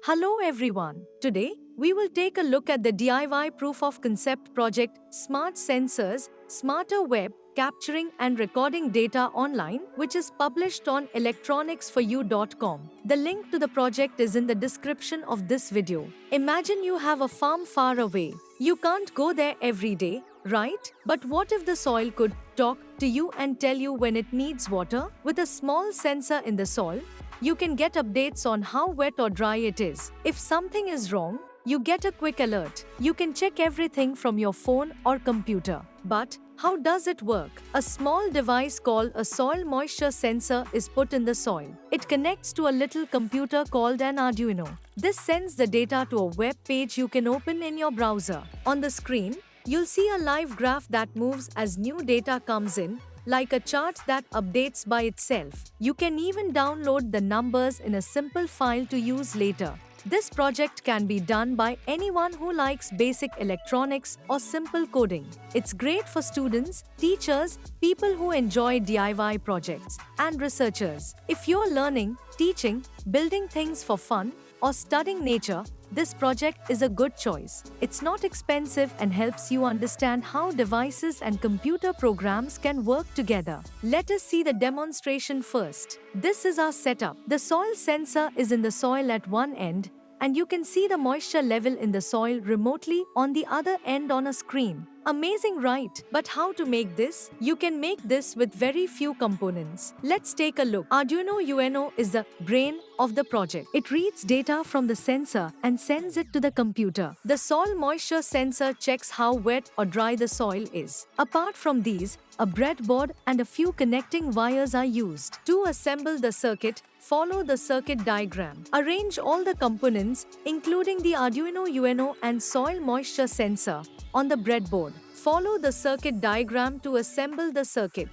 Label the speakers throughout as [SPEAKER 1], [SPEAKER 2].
[SPEAKER 1] Hello everyone. Today, we will take a look at the DIY proof of concept project Smart Sensors, Smarter Web, Capturing and Recording Data Online, which is published on electronicsforyou.com. The link to the project is in the description of this video. Imagine you have a farm far away. You can't go there every day, right? But what if the soil could talk to you and tell you when it needs water? With a small sensor in the soil, you can get updates on how wet or dry it is. If something is wrong, you get a quick alert. You can check everything from your phone or computer. But how does it work? A small device called a soil moisture sensor is put in the soil. It connects to a little computer called an Arduino. This sends the data to a web page you can open in your browser. On the screen, you'll see a live graph that moves as new data comes in, like a chart that updates by itself. You can even download the numbers in a simple file to use later. This project can be done by anyone who likes basic electronics or simple coding. It's great for students, teachers, people who enjoy DIY projects, and researchers. If you're learning, teaching, building things for fun, or studying nature, this project is a good choice. It's not expensive and helps you understand how devices and computer programs can work together. Let us see the demonstration first. This is our setup. The soil sensor is in the soil at one end, and you can see the moisture level in the soil remotely on the other end on a screen. Amazing, right? But how to make this? You can make this with very few components. Let's take a look. Arduino UNO is the brain of the project. It reads data from the sensor and sends it to the computer. The soil moisture sensor checks how wet or dry the soil is. Apart from these, a breadboard and a few connecting wires are used. To assemble the circuit, follow the circuit diagram. Arrange all the components, including the Arduino UNO and soil moisture sensor, on the breadboard. Follow the circuit diagram to assemble the circuit.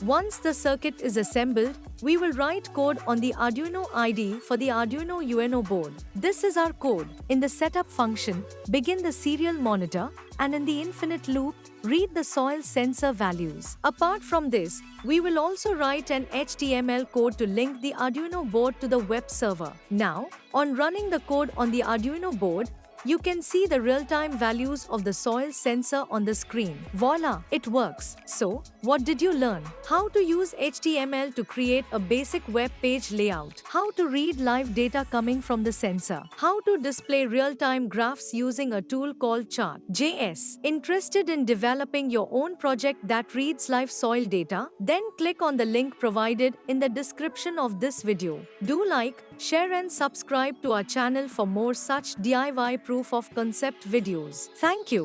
[SPEAKER 1] Once the circuit is assembled, we will write code on the Arduino IDE for the Arduino UNO board. This is our code. In the setup function, begin the serial monitor, and in the infinite loop, read the soil sensor values. Apart from this, we will also write an HTML code to link the Arduino board to the web server. Now, on running the code on the Arduino board, you can see the real-time values of the soil sensor on the screen. Voila, it works. So, what did you learn? How to use HTML to create a basic web page layout. How to read live data coming from the sensor. How to display real-time graphs using a tool called Chart.js. Interested in developing your own project that reads live soil data? Then click on the link provided in the description of this video. Do like, share and subscribe to our channel for more such DIY proof of concept videos. Thank you.